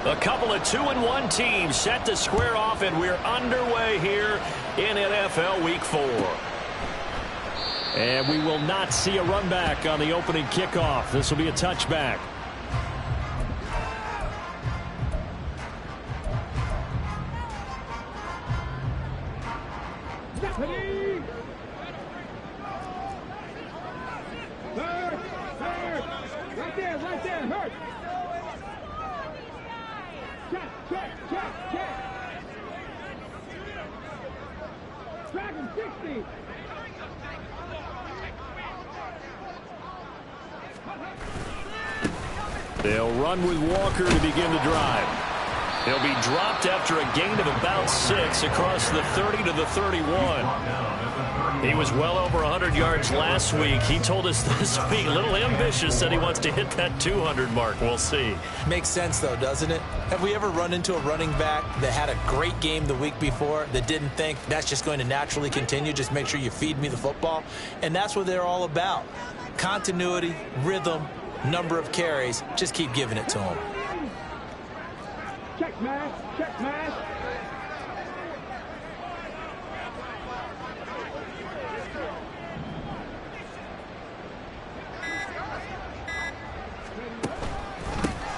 A couple of 2-1 teams set to square off, and we're underway here in NFL Week 4. And we will not see a run back on the opening kickoff. This will be a touchback. Right there, hurt. Check. Dragon 60. They'll run with Walker to begin the drive. He'll be dropped after a gain of about 6 across the 30 to the 31. He was well over 100 yards last week. He told us this week, a little ambitious, said he wants to hit that 200 mark. We'll see. Makes sense, though, doesn't it? Have we ever run into a running back that had a great game the week before that didn't think that's just going to naturally continue? Just make sure you feed me the football. And that's what they're all about. Continuity, rhythm, number of carries. Just keep giving it to him. Check smash.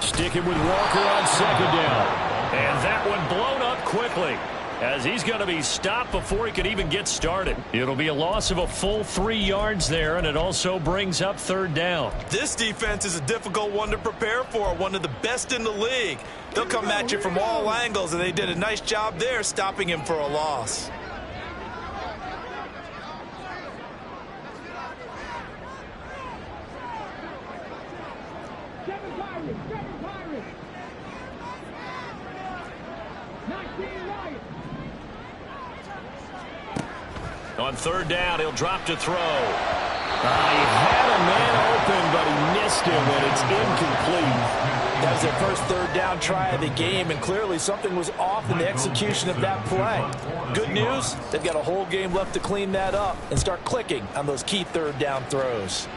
Sticking with Walker on second down. And that one blown up quickly, as he's going to be stopped before he could even get started. It'll be a loss of a full 3 yards there, and it also brings up third down. This defense is a difficult one to prepare for, one of the best in the league. They'll come at you from all angles, and they did a nice job there stopping him for a loss. On third down, he'll drop to throw. He had a man open, but he missed him, and it's incomplete. That was their first third down try of the game, and clearly something was off in the execution of that play. Good news, they've got a whole game left to clean that up and start clicking on those key third down throws.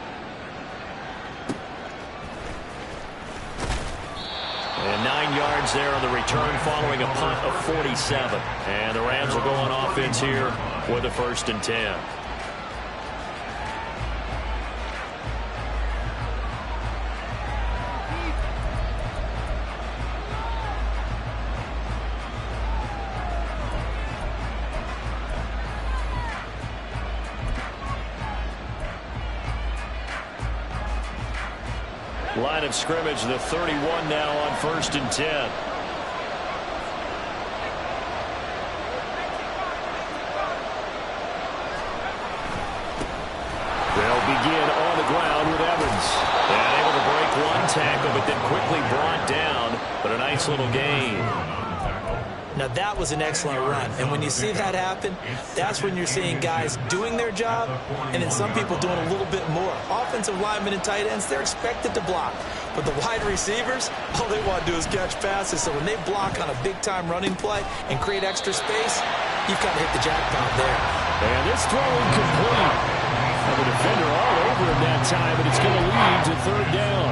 And 9 yards there on the return following a punt of 47. And the Rams will go on offense here with a 1st and 10. Line of scrimmage, the 31 now on 1st and 10. They'll begin on the ground with Evans. And able to break one tackle, but then quickly brought down. But a nice little gain. Now that was an excellent run, and when you see that happen, that's when you're seeing guys doing their job and then some people doing a little bit more. Offensive linemen and tight ends, they're expected to block, but the wide receivers, all they want to do is catch passes. So when they block on a big-time running play and create extra space, you've got to hit the jackpot there. And this throw incomplete. And the defender all over him that time, but it's going to lead to third down.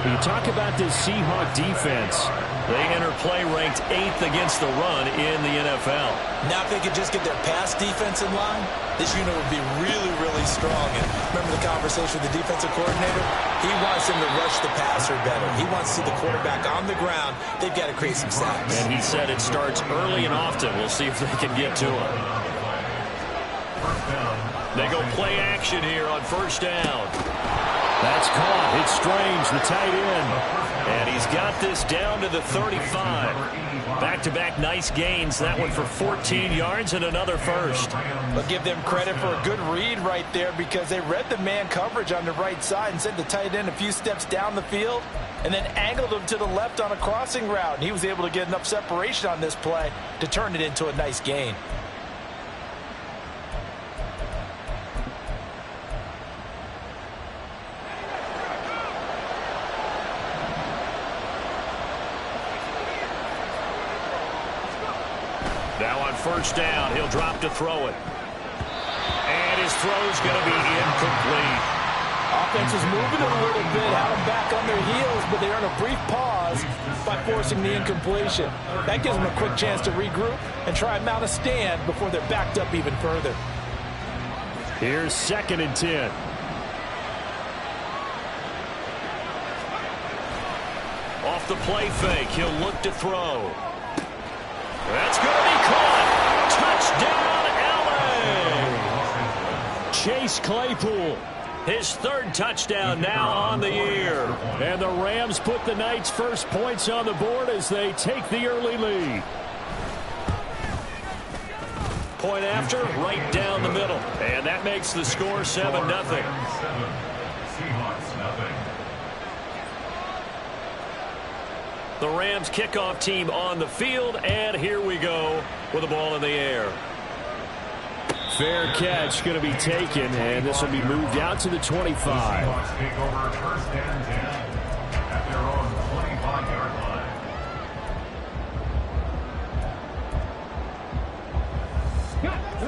When you talk about this Seahawk defense, they enter play ranked 8th against the run in the NFL. Now if they could just get their pass defense in line, this unit would be really, really strong. And remember the conversation with the defensive coordinator? He wants him to rush the passer better. He wants to see the quarterback on the ground. They've got to create some sacks. And he said it starts early and often. We'll see if they can get to him. They go play action here on 1st down. That's caught. It's Strange, the tight end. And he's got this down to the 35. Back-to-back nice gains. That one for 14 yards and another first. But give them credit for a good read right there, because they read the man coverage on the right side and sent the tight end a few steps down the field and then angled him to the left on a crossing route. And he was able to get enough separation on this play to turn it into a nice gain. Now on 1st down, he'll drop to throw it. And his throw's going to be incomplete. Offense is moving a little bit, had them back on their heels, but they earn a brief pause balls by forcing the incompletion. That gives them a quick chance to regroup and try and mount a stand before they're backed up even further. Here's 2nd and 10. Off the play fake, he'll look to throw. That's going to be caught. Touchdown, L.A. Chase Claypool, his 3rd touchdown now on the year. And the Rams put the night's first points on the board as they take the early lead. Point after, right down the middle. And that makes the score 7-0. The Rams kickoff team on the field, and here we go with the ball in the air. Fair catch going to be taken, and this will be moved out to the 25.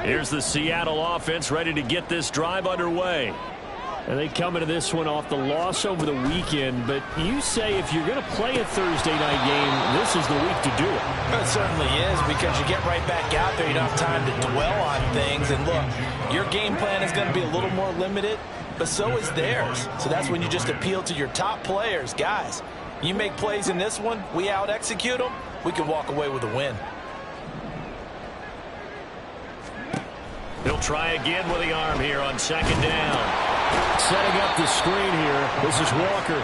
Here's the Seattle offense ready to get this drive underway. And they come into this one off the loss over the weekend, but you say if you're going to play a Thursday night game, this is the week to do it. It certainly is, because you get right back out there. You don't have time to dwell on things. And look, your game plan is going to be a little more limited, but so is theirs. So that's when you just appeal to your top players. Guys, you make plays in this one, we out-execute them, we can walk away with a win. He'll try again with the arm here on 2nd down. Setting up the screen here. This is Walker.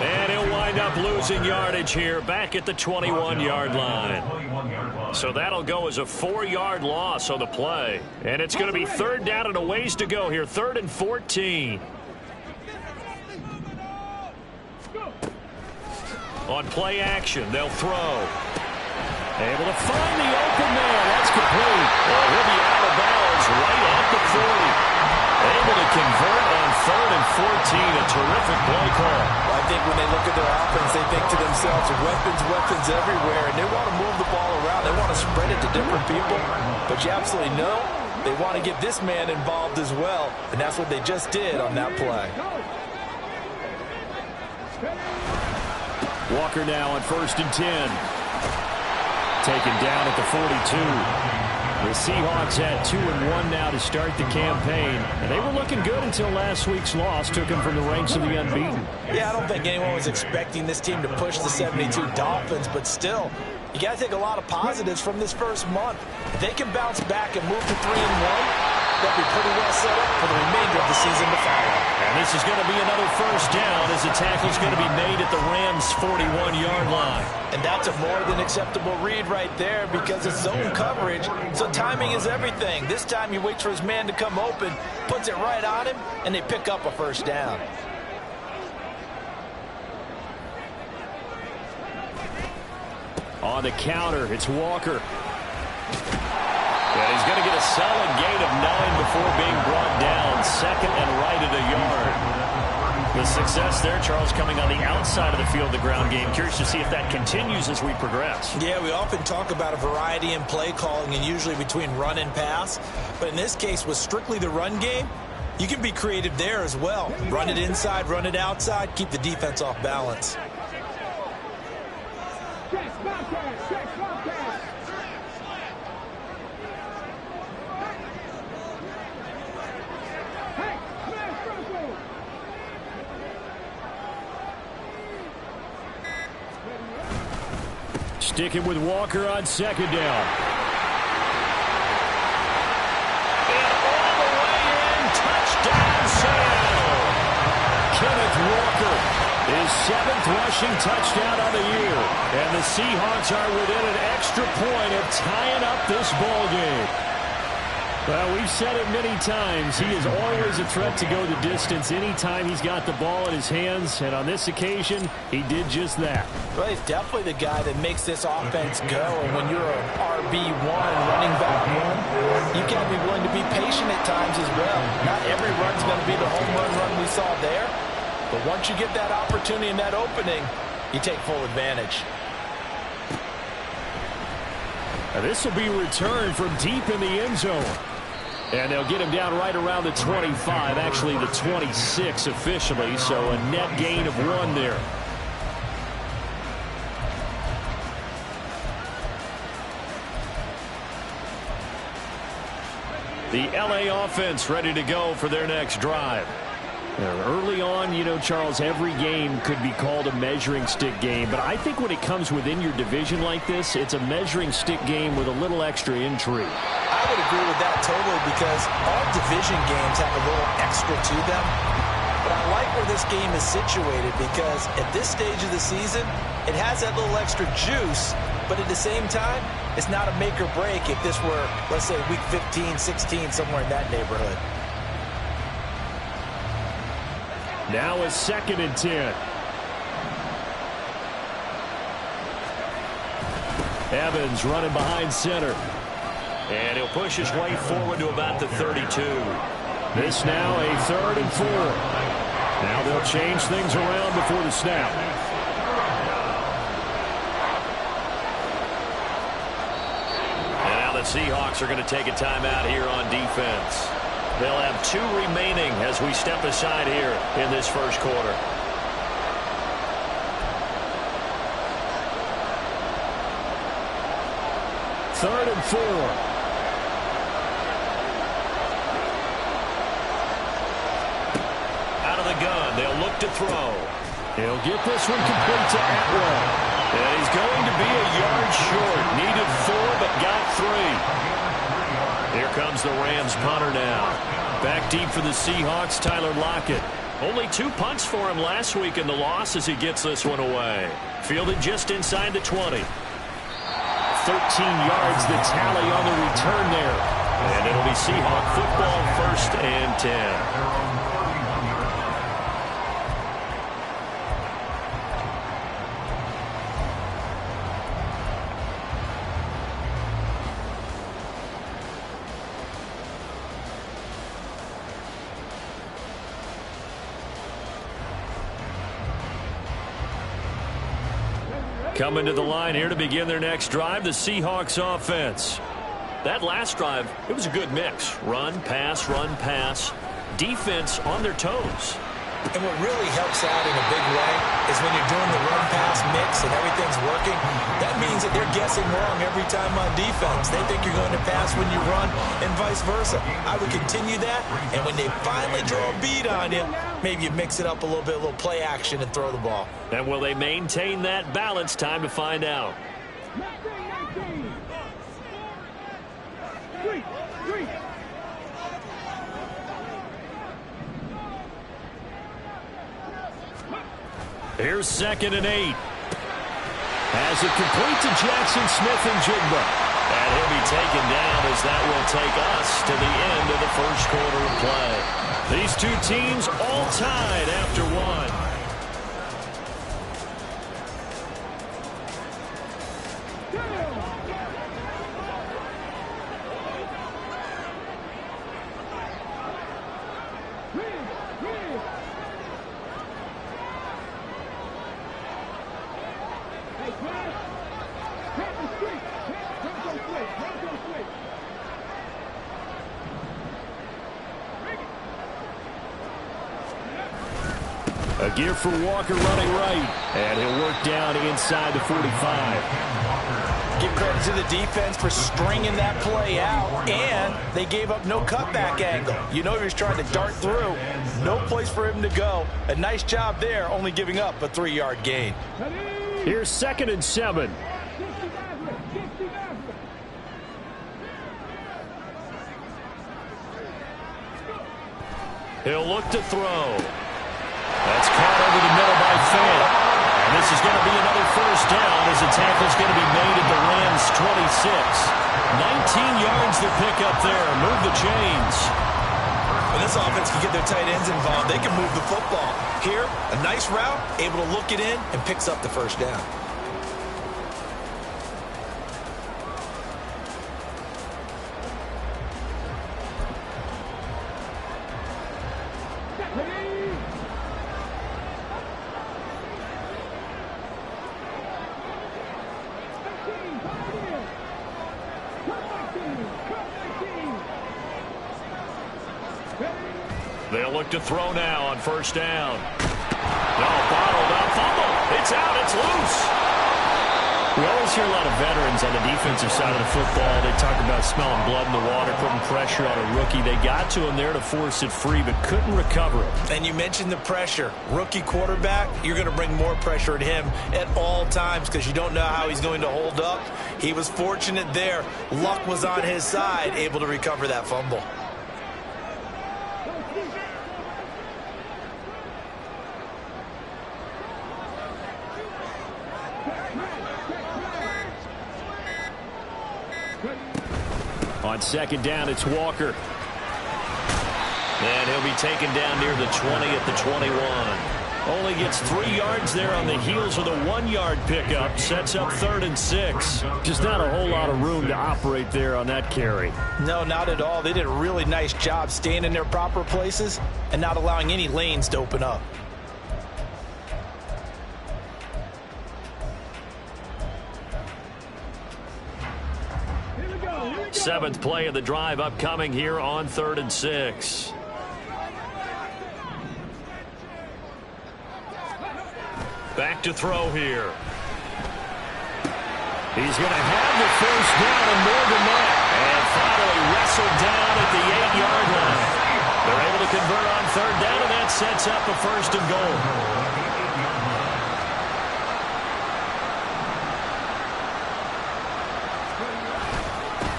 And he'll wind up losing yardage here back at the 21-yard line. So that'll go as a 4-yard loss on the play. And it's going to be 3rd down and a ways to go here. 3rd and 14. On play action, they'll throw. Able to find the open man. That's complete. Oh, he'll be out of bounds right at the 40. Able to convert on 3rd and 14. A terrific play call. I think when they look at their offense, they think to themselves, weapons everywhere, and they want to move the ball around. They want to spread it to different people. But you absolutely know they want to get this man involved as well, and that's what they just did on that play. Walker now on 1st and 10. Taken down at the 42. The Seahawks had 2-1 now to start the campaign, and they were looking good until last week's loss took them from the ranks of the unbeaten. Yeah, I don't think anyone was expecting this team to push the 72 Dolphins, but still, you got to take a lot of positives from this first month. If they can bounce back and move to 3-1, they'll be pretty well set up for the remainder of the season to follow. And this is going to be another 1st down as the tackle's going to be made at the Rams' 41-yard line. And that's a more than acceptable read right there because it's zone coverage, so timing is everything. This time he waits for his man to come open, puts it right on him, and they pick up a 1st down. On the counter, it's Walker. And he's going to get a solid gain of 9 before being brought down. 2nd and right at a yard. The success there, Charles, coming on the outside of the field, the ground game. Curious to see if that continues as we progress. Yeah, we often talk about a variety in play calling and usually between run and pass. But in this case, with strictly the run game, you can be creative there as well. Run it inside, run it outside, keep the defense off balance. Sticking with Walker on 2nd down. And all the way in, touchdown Seattle. Kenneth Walker, his 7th rushing touchdown on the year. And the Seahawks are within an extra point of tying up this ball game. Well, we've said it many times. He is always a threat to go the distance anytime he's got the ball in his hands. And on this occasion, he did just that. Well, he's definitely the guy that makes this offense go. And when you're an RB1, running back one, you got to be willing to be patient at times as well. Not every run's going to be the home run we saw there. But once you get that opportunity and that opening, you take full advantage. Now this will be returned from deep in the end zone. And they'll get him down right around the 25, actually the 26 officially, so a net gain of 1 there. The LA offense ready to go for their next drive. Early on, you know, Charles, every game could be called a measuring stick game. But I think when it comes within your division like this, it's a measuring stick game with a little extra intrigue. I would agree with that totally because all division games have a little extra to them. But I like where this game is situated because at this stage of the season, it has that little extra juice. But at the same time, it's not a make or break if this were, let's say, week 15, 16, somewhere in that neighborhood. Now a 2nd and 10. Evans running behind center. And he'll push his way forward to about the 32. This now a 3rd and 4. Now they'll change things around before the snap. And now the Seahawks are going to take a timeout here on defense. They'll have 2 remaining as we step aside here in this first quarter. Third and 4. Out of the gun, they'll look to throw. He'll get this one complete to Atwell. And he's going to be a yard short. Needed 4, but got 3. Here comes the Rams punter now. Back deep for the Seahawks, Tyler Lockett. Only 2 punts for him last week in the loss as he gets this one away. Fielded just inside the 20. 13 yards the tally on the return there. And it'll be Seahawk football, 1st and 10. Coming to the line here to begin their next drive, the Seahawks offense. That last drive, it was a good mix. Run, pass, defense on their toes. And what really helps out in a big way is when you're doing the run-pass mix and everything's working, that means that they're guessing wrong every time on defense. They think you're going to pass when you run and vice versa. I would continue that, and when they finally draw a bead on you, maybe you mix it up a little bit, a little play action and throw the ball. And will they maintain that balance? Time to find out. Here's 2nd and 8. Has it complete to Jackson Smith-Njigba. And he'll be taken down as that will take us to the end of the first quarter of play. These 2 teams all tied after 1. A gear for Walker running right. And he'll work down inside the 45. Give credit to the defense for stringing that play out. And they gave up no cutback angle. You know he was trying to dart through. No place for him to go. A nice job there, only giving up a 3-yard gain. Here's 2nd and 7. He'll look to throw. That's caught over the middle by Fant. And this is going to be another 1st down as the tackle's going to be made at the Rams' 26. 19 yards to pick up there. Move the chains. When this offense can get their tight ends involved, they can move the football. Here, a nice route, able to look it in, and picks up the 1st down. They'll look to throw now on 1st down. No, bottled up, fumble. It's out, it's loose. We always hear a lot of veterans on the defensive side of the football. They talk about smelling blood in the water, putting pressure on a rookie. They got to him there to force it free, but couldn't recover it. And you mentioned the pressure. Rookie quarterback, you're going to bring more pressure at him at all times because you don't know how he's going to hold up. He was fortunate there. Luck was on his side, able to recover that fumble. On second down, it's Walker. And he'll be taken down near the 20 at the 21. Only gets 3 yards there on the heels of the 1-yard pickup. Sets up 3rd and 6. Just not a whole lot of room to operate there on that carry. No, not at all. They did a really nice job staying in their proper places and not allowing any lanes to open up. Seventh play of the drive upcoming here on 3rd and 6. Back to throw here. He's going to have the first down and more than that. And finally wrestled down at the 8-yard line. They're able to convert on 3rd down, and that sets up a 1st and goal.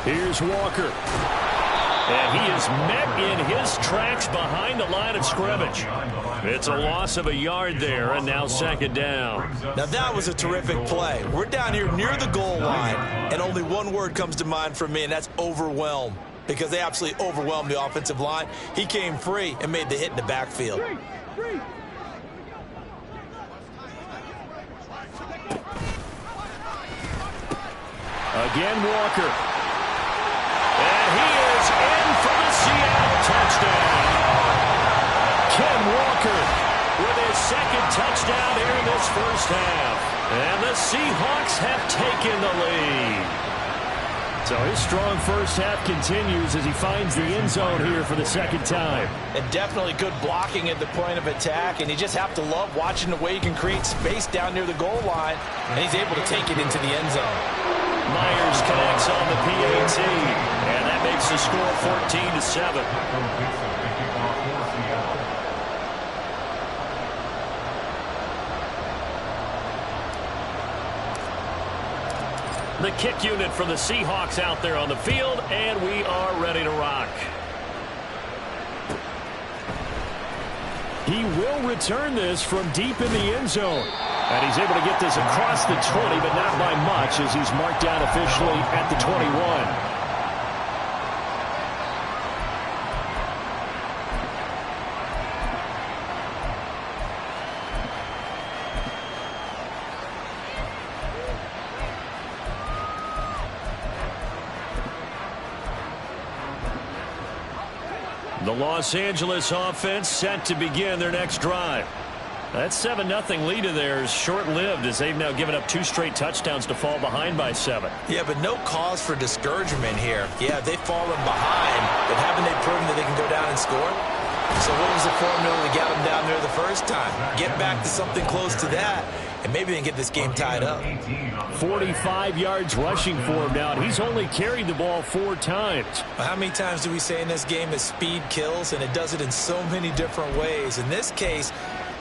Here's Walker. And he is met in his tracks behind the line of scrimmage. It's a loss of a yard there, and now 2nd down. Now that was a terrific play. We're down here near the goal line, and only one word comes to mind for me, and that's overwhelm. Because they absolutely overwhelmed the offensive line. He came free and made the hit in the backfield. Again, Walker. And he is in for the Seattle touchdown. Ken Walker with his 2nd touchdown here in this first half. And the Seahawks have taken the lead. So his strong first half continues as he finds the end zone here for the 2nd time. And definitely good blocking at the point of attack. And you just have to love watching the way he can create space down near the goal line. And he's able to take it into the end zone. Myers connects on the PAT, and that makes the score 14-7. The kick unit for the Seahawks out there on the field, and we are ready to rock. He will return this from deep in the end zone. And he's able to get this across the 20, but not by much as he's marked down officially at the 21. The Los Angeles offense set to begin their next drive. That 7-0 lead of theirs short-lived as they've now given up 2 straight touchdowns to fall behind by 7. Yeah, but no cause for discouragement here. Yeah, they've fallen behind, but haven't they proven that they can go down and score? So what was the formula to get them down there the first time? Get back to something close to that, and maybe they can get this game tied up. 45 yards rushing for him now. He's only carried the ball 4 times. Well, how many times do we say in this game that speed kills, and it does it in so many different ways? In this case,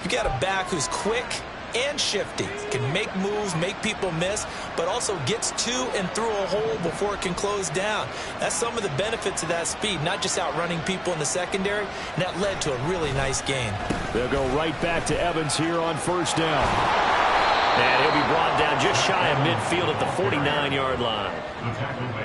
you got a back who's quick and shifty, can make moves, make people miss, but also gets to and through a hole before it can close down. That's some of the benefits of that speed, not just outrunning people in the secondary, and that led to a really nice gain. They'll go right back to Evans here on 1st down. And he'll be brought down just shy of midfield at the 49-yard line.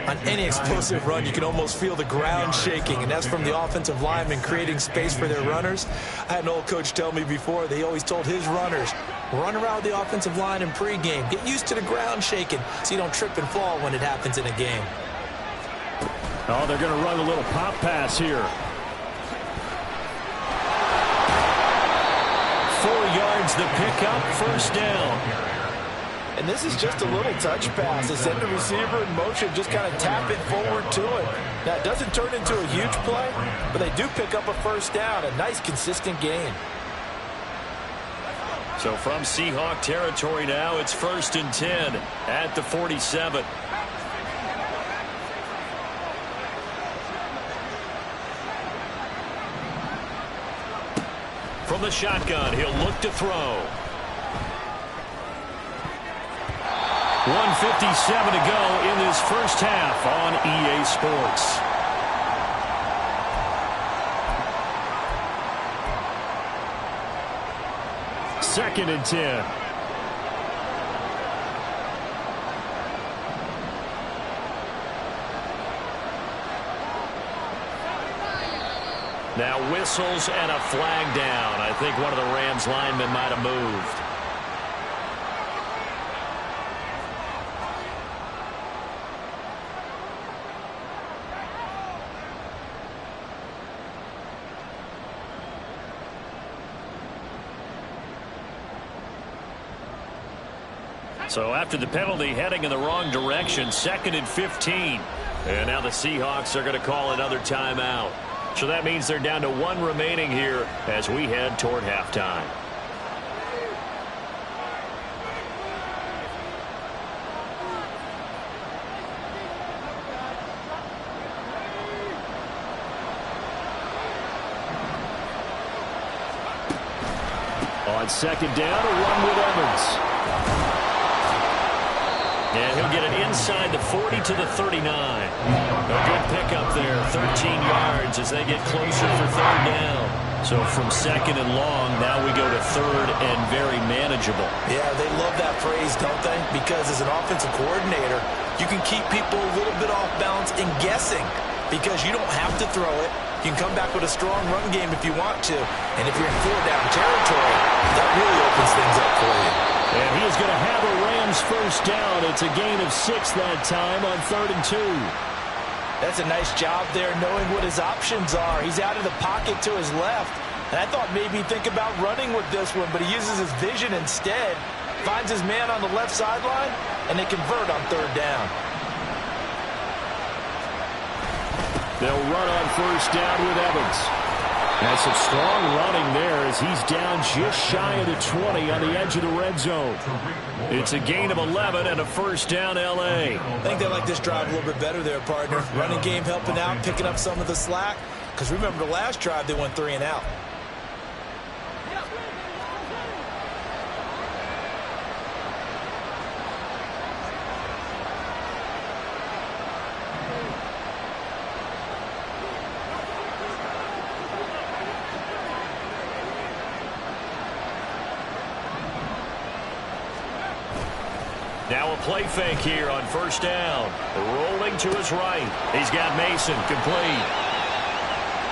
On any explosive run, you can almost feel the ground shaking, and that's from the offensive linemen creating space for their runners. I had an old coach tell me before, they always told his runners, run around the offensive line in pregame. Get used to the ground shaking so you don't trip and fall when it happens in a game. Oh, they're going to run a little pop pass here. 4 yards the pickup, 1st down. And this is just a little touch pass. They send the receiver in motion, just kind of tap it forward to it. Now, it doesn't turn into a huge play, but they do pick up a 1st down. A nice, consistent gain. So from Seahawk territory now, it's 1st and 10 at the 47. From the shotgun, he'll look to throw. 1:57 to go in this first half on EA Sports. Second and 10. Now whistles and a flag down. I think one of the Rams linemen might have moved. So after the penalty, heading in the wrong direction, 2nd and 15. And now the Seahawks are going to call another timeout. So that means they're down to 1 remaining here as we head toward halftime. On 2nd down, a run with Evans. And he'll get it inside the 40 to the 39. A good pickup there, 13 yards as they get closer for 3rd down. So from 2nd and long, now we go to 3rd and very manageable. Yeah, they love that phrase, don't they? Because as an offensive coordinator, you can keep people a little bit off balance and guessing because you don't have to throw it. You can come back with a strong run game if you want to. And if you're in 4-down territory, that really opens things up for you. And he is going to have a Rams first down. It's a gain of 6 that time on 3rd and 2. That's a nice job there knowing what his options are. He's out of the pocket to his left. And I thought maybe he'd think about running with this one, but he uses his vision instead. Finds his man on the left sideline, and they convert on 3rd down. They'll run on 1st down with Evans. That's some strong running there as he's down just shy of the 20 on the edge of the red zone. It's a gain of 11 and a 1st down L.A. I think they like this drive a little bit better there, partner. Running game helping out, picking up some of the slack. Because remember the last drive, they went 3 and out. Now a play fake here on 1st down. Rolling to his right. He's got Mason complete.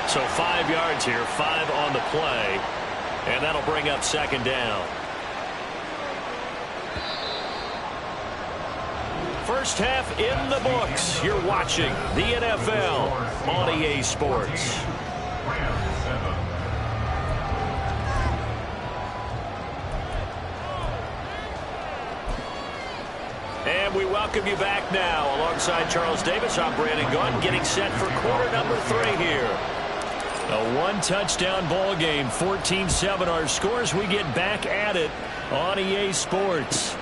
So 5 yards here, 5 on the play. And that'll bring up 2nd down. First half in the books. You're watching the NFL on EA Sports. And we welcome you back now. Alongside Charles Davis, I'm Brandon Gaudin, getting set for quarter number 3 here. A 1-touchdown ball game, 14-7 our scores. We get back at it on EA Sports.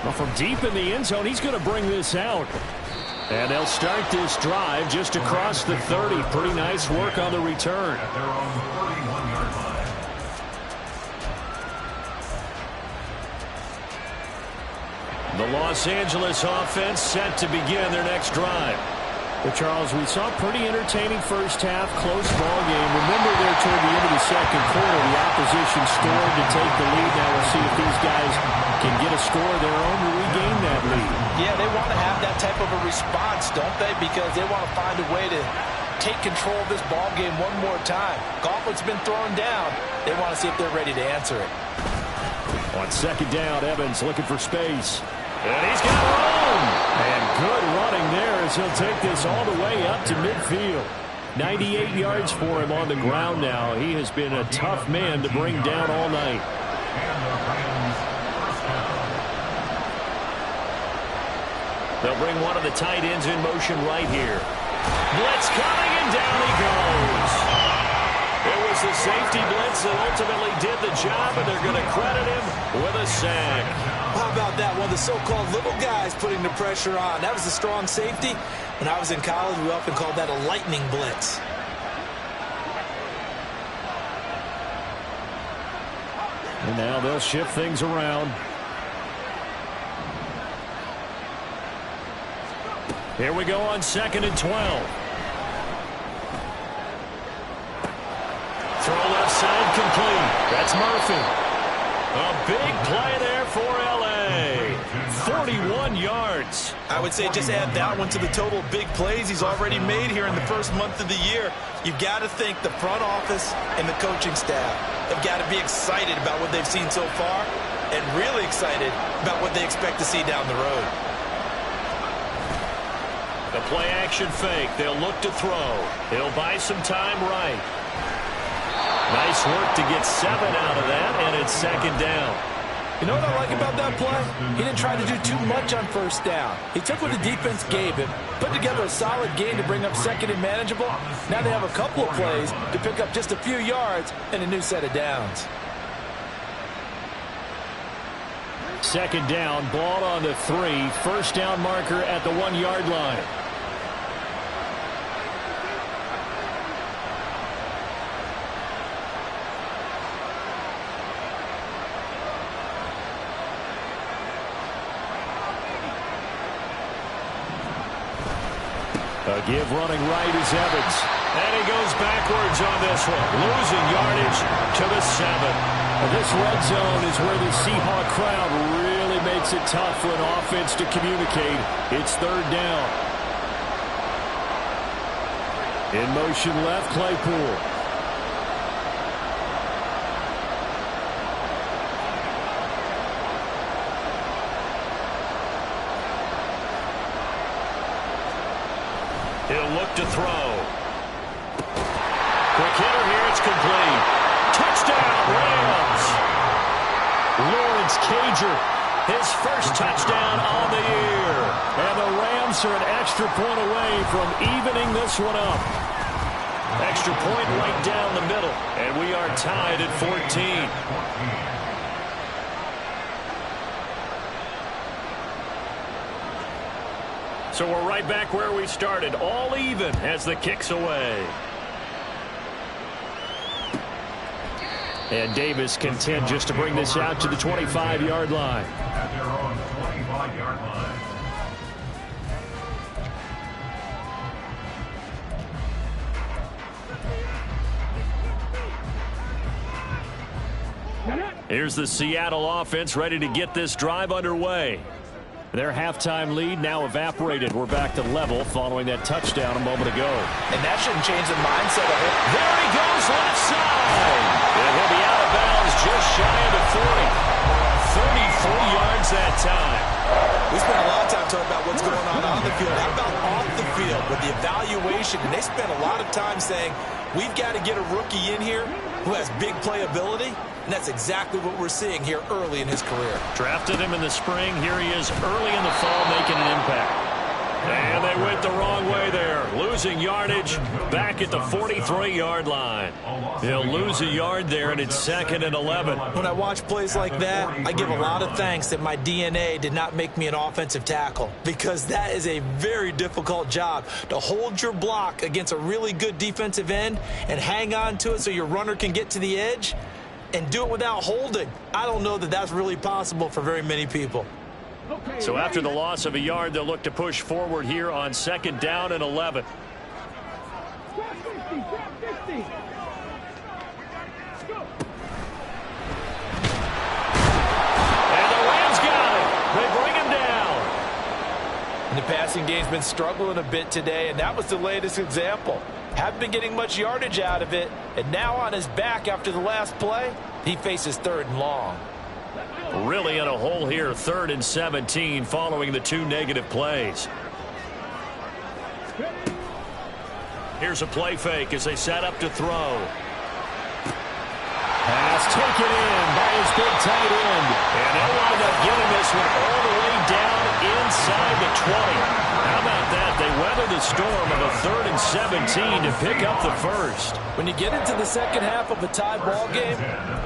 Well, from deep in the end zone, he's going to bring this out. And they'll start this drive just across the 30. Pretty nice work on the return. The Los Angeles offense set to begin their next drive. Well, Charles, we saw a pretty entertaining first half, close ball game. Remember there toward the end of the 2nd quarter, the opposition scored to take the lead. Now we'll see if these guys can get a score of their own to regain that lead. Yeah, they want to have that type of a response, don't they? Because they want to find a way to take control of this ball game one more time. Gauntlet's been thrown down. They want to see if they're ready to answer it. On 2nd down, Evans looking for space. And he's got room. And good running there as he'll take this all the way up to midfield. 98 yards for him on the ground now. He has been a tough man to bring down all night. They'll bring one of the tight ends in motion right here. Blitz coming, and down he goes. It was the safety blitz that ultimately did the job, and they're going to credit him with a sack. How about that? One of the so-called little guys putting the pressure on. That was a strong safety. When I was in college, we often called that a lightning blitz. And now they'll shift things around. Here we go on 2nd and 12. Throw left side complete. That's Murphy. A big play there for L.A. 41 yards. I would say just add that one to the total big plays he's already made here in the first month of the year. You've got to think the front office and the coaching staff have got to be excited about what they've seen so far and really excited about what they expect to see down the road. The play action fake. They'll look to throw. He'll buy some time right. Nice work to get 7 out of that, and it's 2nd down. You know what I like about that play? He didn't try to do too much on 1st down. He took what the defense gave him, put together a solid game to bring up 2nd and manageable. Now they have a couple of plays to pick up just a few yards and a new set of downs. 2nd down, ball on the 3. 1st down marker at the 1-yard line. A give running right is Evans. And he goes backwards on this one. Losing yardage to the 7. This red zone is where the Seahawk crowd really makes it tough for an offense to communicate. It's 3rd down. In motion left, Claypool. He'll look to throw. Quick hitter here. It's complete. Touchdown, Rams. Lawrence Cager, his first touchdown on the year. And the Rams are an extra point away from evening this one up. Extra point right down the middle. And we are tied at 14. So we're right back where we started, all even as the kick's away. And Davis content just to bring this out to the 25-yard line. Here's the Seattle offense ready to get this drive underway. Their halftime lead now evaporated. We're back to level following that touchdown a moment ago. And that shouldn't change the mindset of it. There he goes, left side. And he'll be out of bounds just shy of the 40. 33 yards that time. We spent a lot of time talking about what's going on the field. How about off the field with the evaluation? And they spent a lot of time saying, we've got to get a rookie in here who has big playability. And that's exactly what we're seeing here early in his career. Drafted him in the spring. Here he is early in the fall making an impact. And they went the wrong way there. Losing yardage back at the 43-yard line. He'll lose a yard there, and it's 2nd and 11. When I watch plays like that, I give a lot of thanks that my DNA did not make me an offensive tackle, because that is a very difficult job, to hold your block against a really good defensive end and hang on to it so your runner can get to the edge and do it without holding. I don't know that that's really possible for very many people. So after the loss of a yard, they'll look to push forward here on 2nd down and 11. Drop 50, drop 50. Go. And the Rams got it. They bring him down. And the passing game's been struggling a bit today, and that was the latest example. Haven't been getting much yardage out of it, and now on his back after the last play, he faces 3rd and long. Really in a hole here, 3rd and 17 following the 2 negative plays. Here's a play fake as they set up to throw. Pass taken in by his big tight end. And they'll wind up getting this one all the way down inside the 20. How about that? They weather the storm of a 3rd and 17 to pick up the first. When you get into the second half of a tie ball game,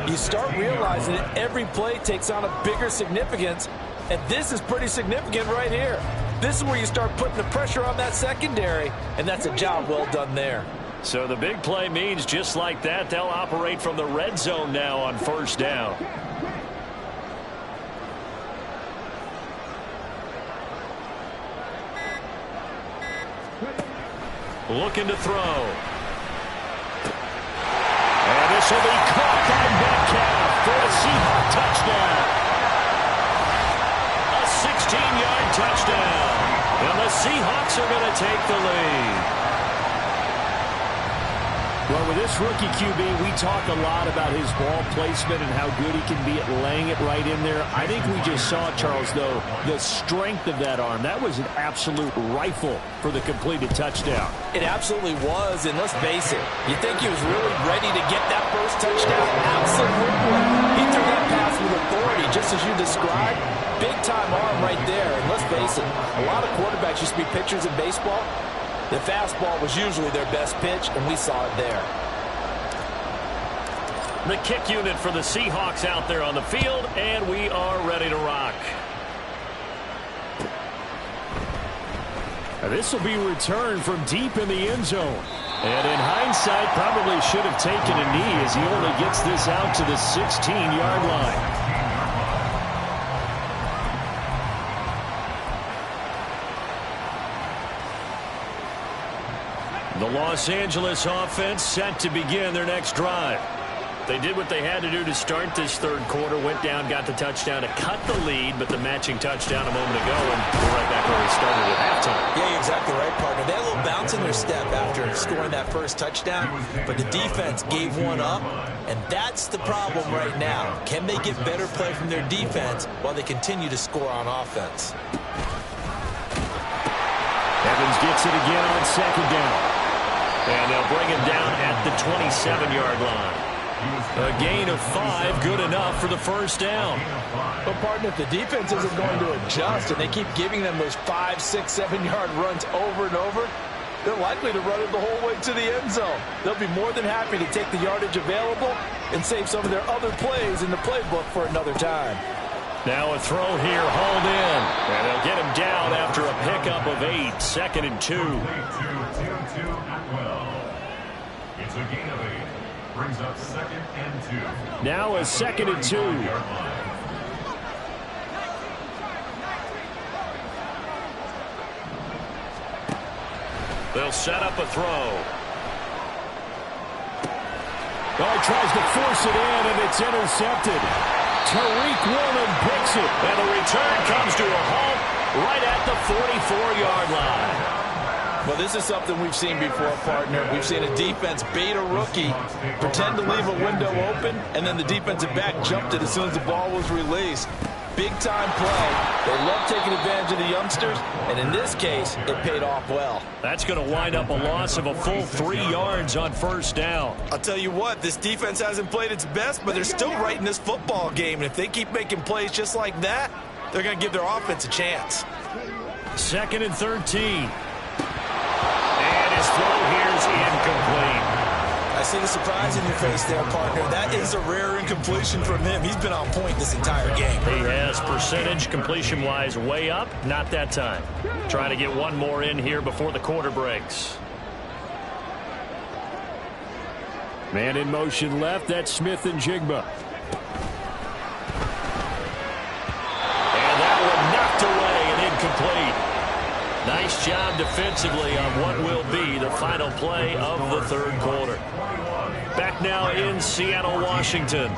you start realizing that every play takes on a bigger significance, and this is pretty significant right here. This is where you start putting the pressure on that secondary, and that's a job well done there. So the big play means just like that, they'll operate from the red zone now on 1st down. Looking to throw. And this will be caught by Metcalf for a Seahawk touchdown. A 16-yard touchdown. And the Seahawks are going to take the lead. Well, with this rookie QB, we talk a lot about his ball placement and how good he can be at laying it right in there. I think we just saw, Charles, though, the strength of that arm. That was an absolute rifle for the completed touchdown. It absolutely was, and let's face it, you think he was really ready to get that first touchdown? Absolutely. He threw that pass with authority, just as you described. Big-time arm right there, and let's face it, a lot of quarterbacks used to be pitchers in baseball. The fastball was usually their best pitch, and we saw it there. The kick unit for the Seahawks out there on the field, and we are ready to rock. This will be returned from deep in the end zone. And in hindsight, probably should have taken a knee as he only gets this out to the 16-yard line. The Los Angeles offense set to begin their next drive. They did what they had to do to start this 3rd quarter, went down, got the touchdown to cut the lead, but the matching touchdown a moment ago, and we're right back where we started at halftime. Yeah, you're exactly right, partner. They had a little bounce in their step after scoring that first touchdown, but the defense gave one up, and that's the problem right now. Can they get better play from their defense while they continue to score on offense? Evans gets it again on 2nd down. And they'll bring him down at the 27-yard line. A gain of 5, good enough for the first down. But, partner, if the defense isn't going to adjust and they keep giving them those 5, 6, 7-yard runs over and over, they're likely to run it the whole way to the end zone. They'll be more than happy to take the yardage available and save some of their other plays in the playbook for another time. Now a throw here, hauled in. And they'll get him down after a pickup of 8, 2nd and 2. It's a gain of 8. Brings up 2nd and 2. Now a 2nd and 2. They'll set up a throw. Oh, he tries to force it in, and it's intercepted. Tariq Woolen picks it. And the return comes to a halt right at the 44-yard line. Well, this is something we've seen before, partner. We've seen a defense bait a rookie, pretend to leave a window open, and then the defensive back jumped it as soon as the ball was released. Big-time play. They love taking advantage of the youngsters, and in this case, it paid off well. That's going to wind up a loss of a full 3 yards on 1st down. I'll tell you what, this defense hasn't played its best, but they're still right in this football game, and if they keep making plays just like that, they're going to give their offense a chance. 2nd and 13. And his throw here is incomplete. I see the surprise in your face there, partner. That is a rare incompletion from him. He's been on point this entire game. He has percentage completion-wise way up. Not that time. Trying to get one more in here before the quarter breaks. Man in motion left. That's Smith and Jigba. And that one knocked away and incomplete. Nice job defensively on what will be the final play of the 3rd quarter. Back now in Seattle, Washington,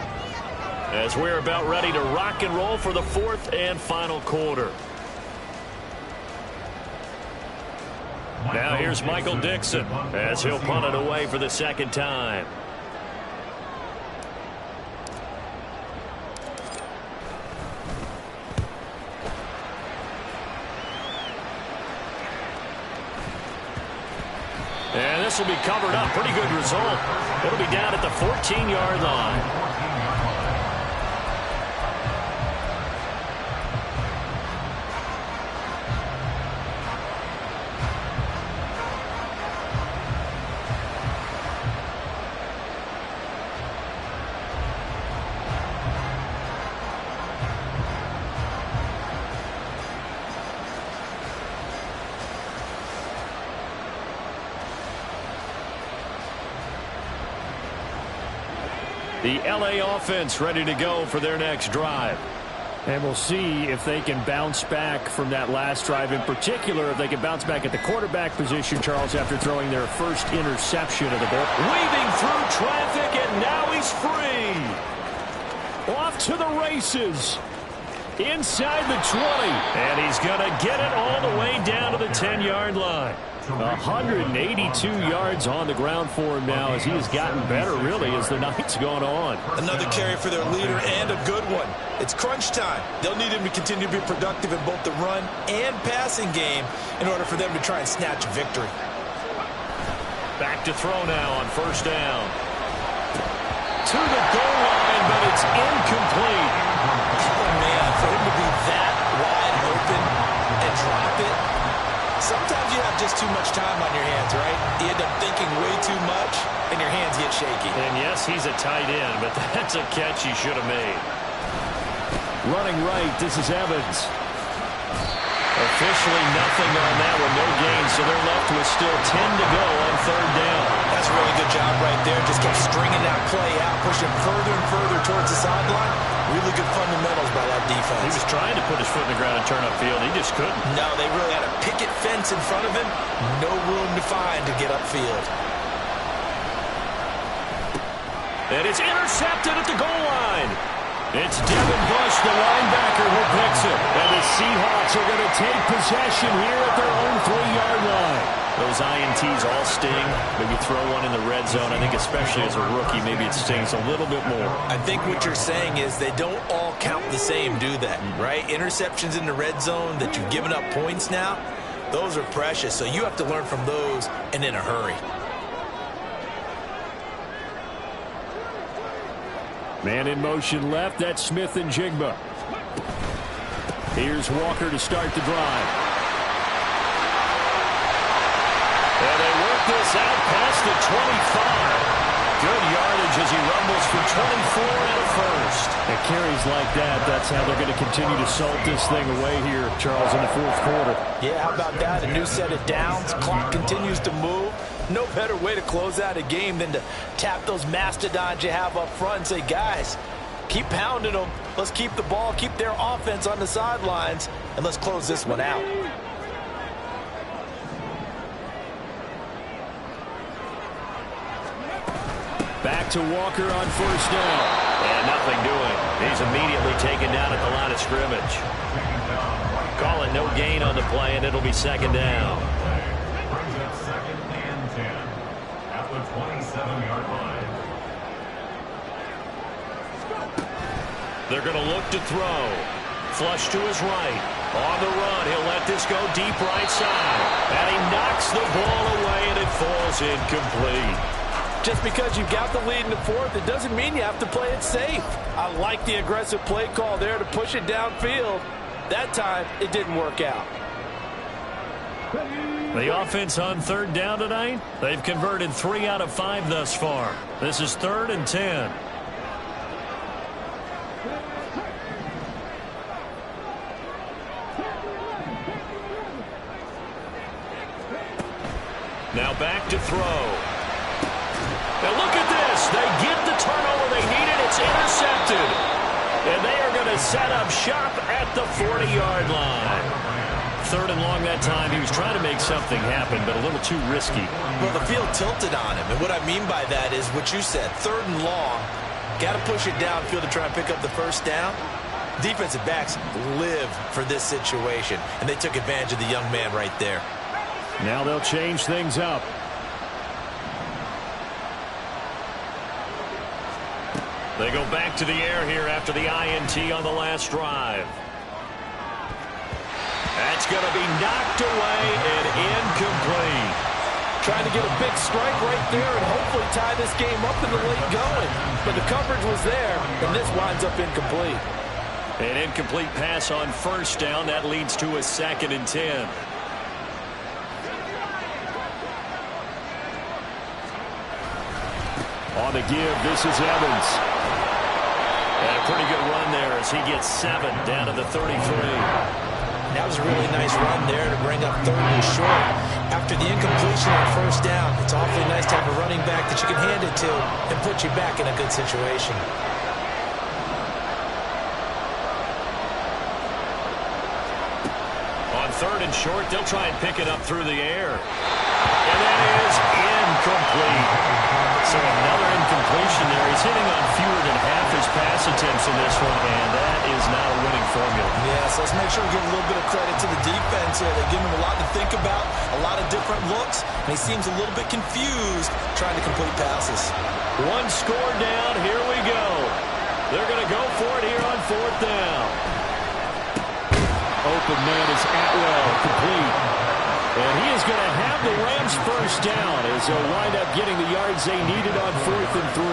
as we're about ready to rock and roll for the 4th and final quarter. Now here's Michael Dixon as he'll punt it away for the 2nd time. And this will be covered up. Pretty good result. It'll be down at the 14-yard line. The LA offense ready to go for their next drive. And we'll see if they can bounce back from that last drive. In particular, if they can bounce back at the quarterback position, Charles, after throwing their first interception of the ball. Weaving through traffic, and now he's free. Off to the races. Inside the 20. And he's going to get it all the way down to the 10-yard line. 182 yards on the ground for him now as he has gotten better, really, as the night's gone on. Another carry for their leader, and a good one. It's crunch time. They'll need him to continue to be productive in both the run and passing game in order for them to try and snatch a victory. Back to throw now on first down. To the goal line, but it's incomplete. Oh, man, for him to be that wide open and drop it. Sometimes you have just too much time on your hands, right? You end up thinking way too much, and your hands get shaky. And yes, he's a tight end, but that's a catch he should have made. Running right, this is Evans. Officially nothing on that one, no gain, so they're left with still 10 to go on third down. That's a really good job right there. Just kept stringing that play out, pushing further and further towards the sideline. Really good fundamentals by that defense. He was trying to put his foot in the ground and turn upfield. He just couldn't. No, they really had a picket fence in front of him. No room to find to get upfield. And it's intercepted at the goal line. It's Devin Bush, the linebacker, who picks it. And the Seahawks are going to take possession here at their own 3-yard line. Those INTs all sting. Maybe throw one in the red zone. I think especially as a rookie, maybe it stings a little bit more. I think what you're saying is they don't all count the same, do they? Right? Interceptions in the red zone that you've given up points now, those are precious. So you have to learn from those and in a hurry. Man in motion left. That's Smith and Jigba. Here's Walker to start the drive. And they work this out past the 25. Good yardage as he rumbles for 24 and a first. At carries like that, that's how they're going to continue to salt this thing away here, Charles, in the fourth quarter. Yeah, how about that? A new set of downs. Clock continues to move. No better way to close out a game than to tap those mastodons you have up front and say, guys, keep pounding them. Let's keep the ball, keep their offense on the sidelines, and let's close this one out. Back to Walker on first down. And nothing doing. He's immediately taken down at the line of scrimmage. Call it no gain on the play, and it'll be second down. Brings up second and 10 at the 27-yard line. They're going to look to throw. Flush to his right. On the run, he'll let this go deep right side. And he knocks the ball away, and it falls incomplete. Just because you've got the lead in the fourth, it doesn't mean you have to play it safe. I like the aggressive play call there to push it downfield. That time, it didn't work out. The offense on third down tonight, they've converted 3 out of 5 thus far. This is 3rd and 10. Now back to throw. Now look at this. They get the turnover they needed. It's intercepted. And they are going to set up shop at the 40-yard line. 3rd and long that time. He was trying to make something happen, but a little too risky. Well, the field tilted on him. And what I mean by that is what you said. 3rd and long. Got to push it downfield to try and pick up the first down. Defensive backs live for this situation. And they took advantage of the young man right there. Now they'll change things up. They go back to the air here after the INT on the last drive. That's going to be knocked away and incomplete. Trying to get a big strike right there and hopefully tie this game up in the late going. But the coverage was there, and this winds up incomplete. An incomplete pass on first down. That leads to a 2nd and 10. On the give, this is Evans. And a pretty good run there as he gets 7 down to the 33. And that was a really nice run there to bring up 3rd and short. After the incompletion on 1st down, it's awfully nice to have a running back that you can hand it to and put you back in a good situation. On 3rd and short, they'll try and pick it up through the air. And that is incomplete. So another incompletion there. He's hitting on fewer than half his pass attempts in this one, and that is not a winning formula. Yeah, so let's make sure we give a little bit of credit to the defense here. They give him a lot to think about, a lot of different looks, and he seems a little bit confused trying to complete passes. One score down. Here we go. They're going to go for it here on 4th down. Open man is Atwell, complete. And he is going to have the Rams first down as they'll wind up getting the yards they needed on 4th and 3.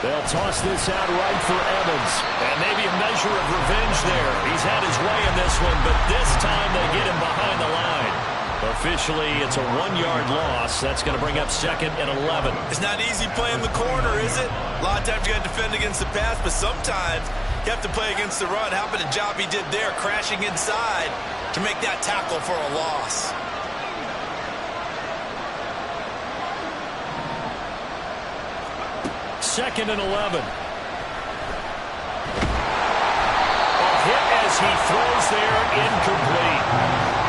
They'll toss this out right for Evans. And maybe a measure of revenge there. He's had his way in this one, but this time they get him behind the line. Officially, it's a 1-yard loss. That's going to bring up 2nd and 11. It's not easy playing the corner, is it? A lot of times you got to defend against the pass, but sometimes you have to play against the run. How about the job he did there, crashing inside to make that tackle for a loss? Second and 11. A hit as he throws there, incomplete.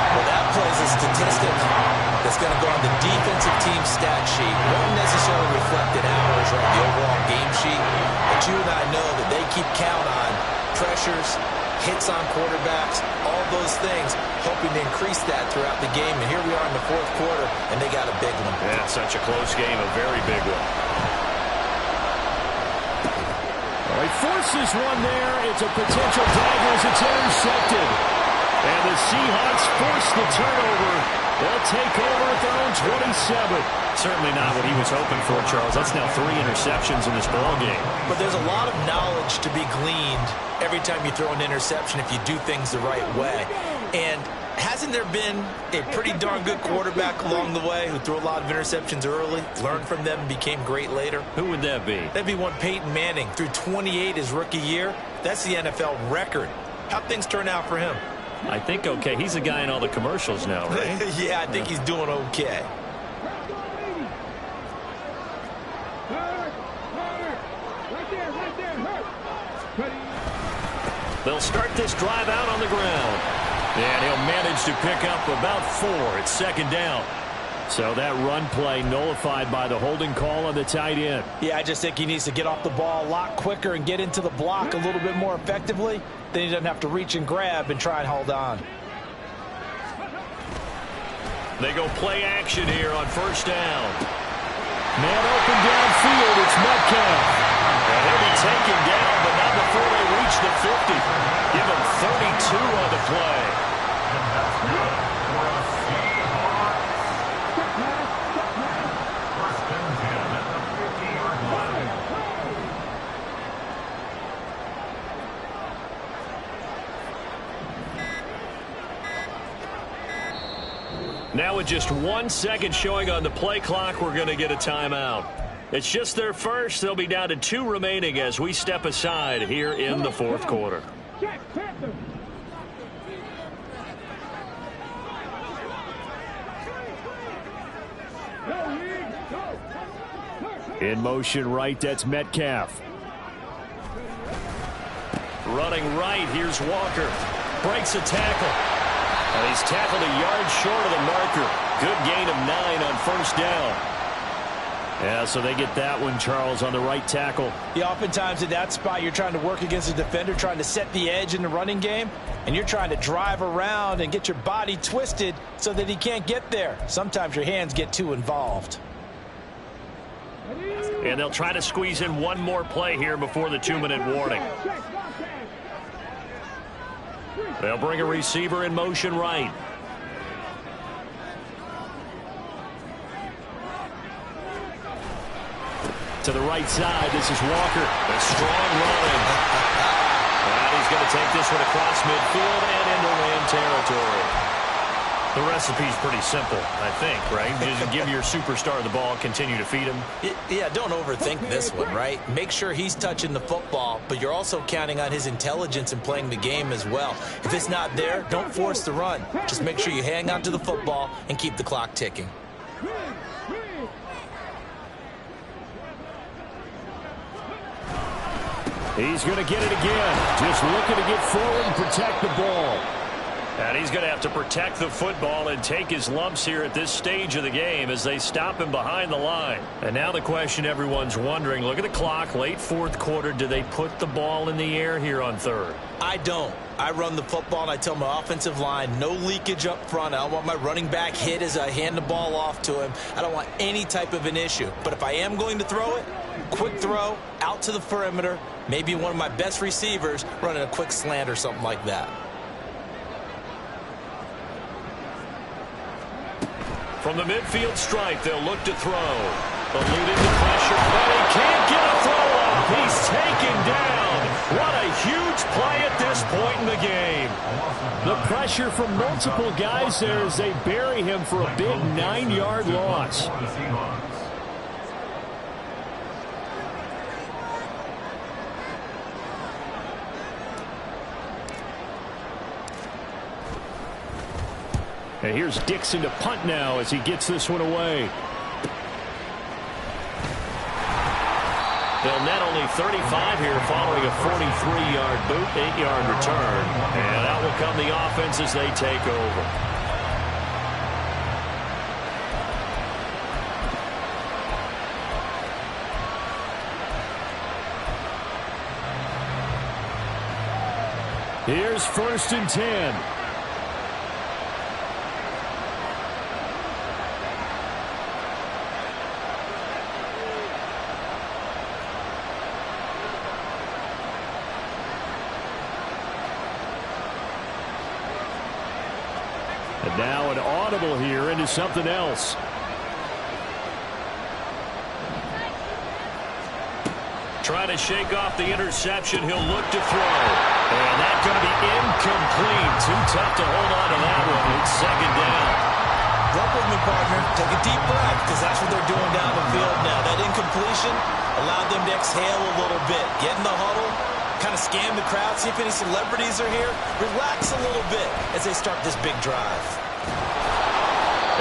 Well, that plays a statistic that's going to go on the defensive team stat sheet. Won't necessarily reflect in ours or on the overall game sheet, but you and I know that they keep count on pressures, hits on quarterbacks, all those things, hoping to increase that throughout the game. And here we are in the 4th quarter, and they got a big one. Yeah, it's such a close game, a very big one. All right, forces one there. It's a potential dagger as it's intercepted. And the Seahawks force the turnover. They'll take over at their own 27. Certainly not what he was hoping for, Charles. That's now 3 interceptions in this ball game. But there's a lot of knowledge to be gleaned every time you throw an interception if you do things the right way. And hasn't there been a pretty darn good quarterback along the way who threw a lot of interceptions early, learned from them, and became great later? Who would that be? That'd be one Peyton Manning. Threw 28 his rookie year. That's the NFL record. How'd things turn out for him? I think okay. He's a guy in all the commercials now, right? Yeah, I think he's doing okay. They'll start this drive out on the ground. And he'll manage to pick up about 4. It's 2nd down. So that run play nullified by the holding call on the tight end. Yeah, I just think he needs to get off the ball a lot quicker and get into the block a little bit more effectively. Then he doesn't have to reach and grab and try and hold on. They go play action here on 1st down. Man open downfield, it's Metcalf. And he'll be taken down, but not before they reach the 50. Give him 32 on the play. Now with just 1 second showing on the play clock, we're going to get a timeout. It's just their first. They'll be down to 2 remaining as we step aside here in the 4th quarter. In motion right, that's Metcalf. Running right, here's Walker. Breaks a tackle. And he's tackled a yard short of the marker. Good gain of 9 on 1st down. Yeah, so they get that one, Charles, on the right tackle. Yeah, oftentimes in that spot, you're trying to work against a defender, trying to set the edge in the running game, and you're trying to drive around and get your body twisted so that he can't get there. Sometimes your hands get too involved. And they'll try to squeeze in one more play here before the 2-minute warning. They'll bring a receiver in motion right. To the right side, this is Walker. A strong running. And he's going to take this one across midfield and into Ram territory. The recipe's pretty simple, I think, right? Just give your superstar the ball, continue to feed him. Yeah, don't overthink this one, right? Make sure he's touching the football, but you're also counting on his intelligence in playing the game as well. If it's not there, don't force the run. Just make sure you hang on to the football and keep the clock ticking. He's going to get it again. Just looking to get forward and protect the ball. And he's going to have to protect the football and take his lumps here at this stage of the game as they stop him behind the line. And now the question everyone's wondering, look at the clock, late fourth quarter, do they put the ball in the air here on third? I don't. I run the football and I tell my offensive line, no leakage up front. I don't want my running back hit as I hand the ball off to him. I don't want any type of an issue. But if I am going to throw it, quick throw, out to the perimeter, maybe one of my best receivers running a quick slant or something like that. From the midfield stripe, they'll look to throw. Eluding the pressure, but he can't get a throw up. He's taken down. What a huge play at this point in the game. The pressure from multiple guys there as they bury him for a big 9-yard loss. And here's Dixon to punt now as he gets this one away. They'll net only 35 here following a 43-yard boot, 8-yard return. And out will come the offense as they take over. Here's 1st and 10. And now an audible here into something else. Trying to shake off the interception. He'll look to throw. And that's going to be incomplete. Too tough to hold on to that one. It's 2nd down. Walk with me, partner. Take a deep breath because that's what they're doing down the field now. That incompletion allowed them to exhale a little bit. Get in the huddle. Kind of scan the crowd, see if any celebrities are here. Relax a little bit as they start this big drive.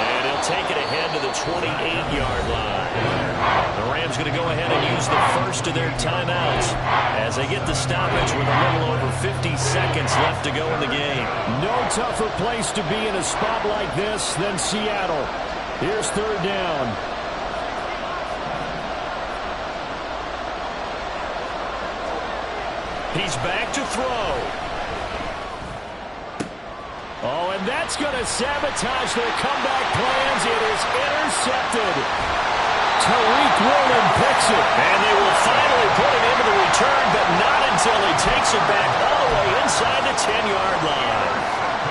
And he'll take it ahead to the 28-yard line. The Rams going to go ahead and use the first of their timeouts as they get the stoppage with a little over 50 seconds left to go in the game. No tougher place to be in a spot like this than Seattle. Here's 3rd down. He's back to throw. Oh, and that's going to sabotage their comeback plans. It is intercepted. Tariq Woolen picks it. And they will finally put it into the return, but not until he takes it back all the way inside the 10-yard line.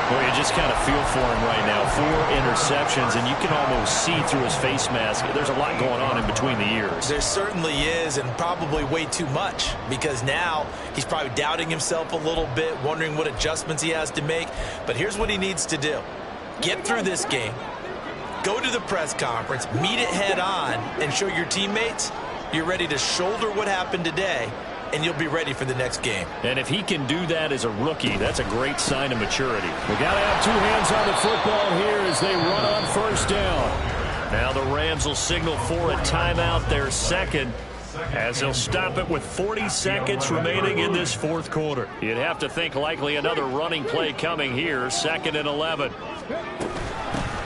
Boy, you just kind of feel for him right now. 4 interceptions, and you can almost see through his face mask. There's a lot going on in between the ears. There certainly is, and probably way too much, because now he's probably doubting himself a little bit, wondering what adjustments he has to make. But here's what he needs to do. Get through this game, go to the press conference, meet it head on, and show your teammates you're ready to shoulder what happened today, and you'll be ready for the next game. And if he can do that as a rookie, that's a great sign of maturity. We got to have 2 hands on the football here as they run on 1st down. Now the Rams will signal for a timeout, their 2nd, as they'll stop it with 40 seconds remaining in this 4th quarter. You'd have to think likely another running play coming here, 2nd and 11.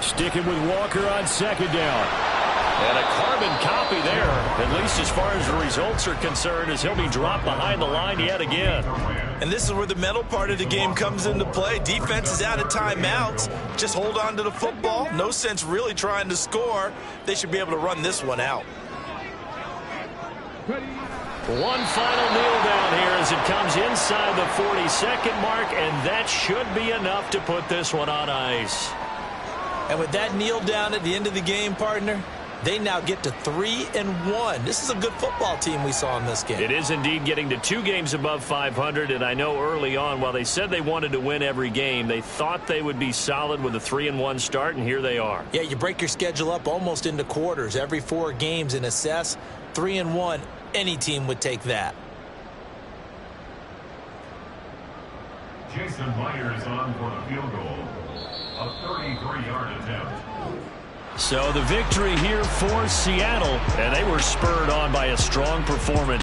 Sticking with Walker on 2nd down. And a carbon copy there, at least as far as the results are concerned, as he'll be dropped behind the line yet again. And this is where the mental part of the game comes into play. Defense is out of timeouts. Just hold on to the football. No sense really trying to score. They should be able to run this one out. One final kneel down here as it comes inside the 40-second mark, and that should be enough to put this one on ice. And with that kneel down at the end of the game, partner, They now get to 3-1. This is a good football team we saw in this game. It is indeed getting to 2 games above 500, and I know early on, while they said they wanted to win every game, they thought they would be solid with a 3-1 start, and here they are. Yeah, you break your schedule up almost into quarters, every 4 games, and assess 3-1. Any team would take that. Jason Myers on for the field goal. A 33-yard attempt. So the victory here for Seattle, and they were spurred on by a strong performance.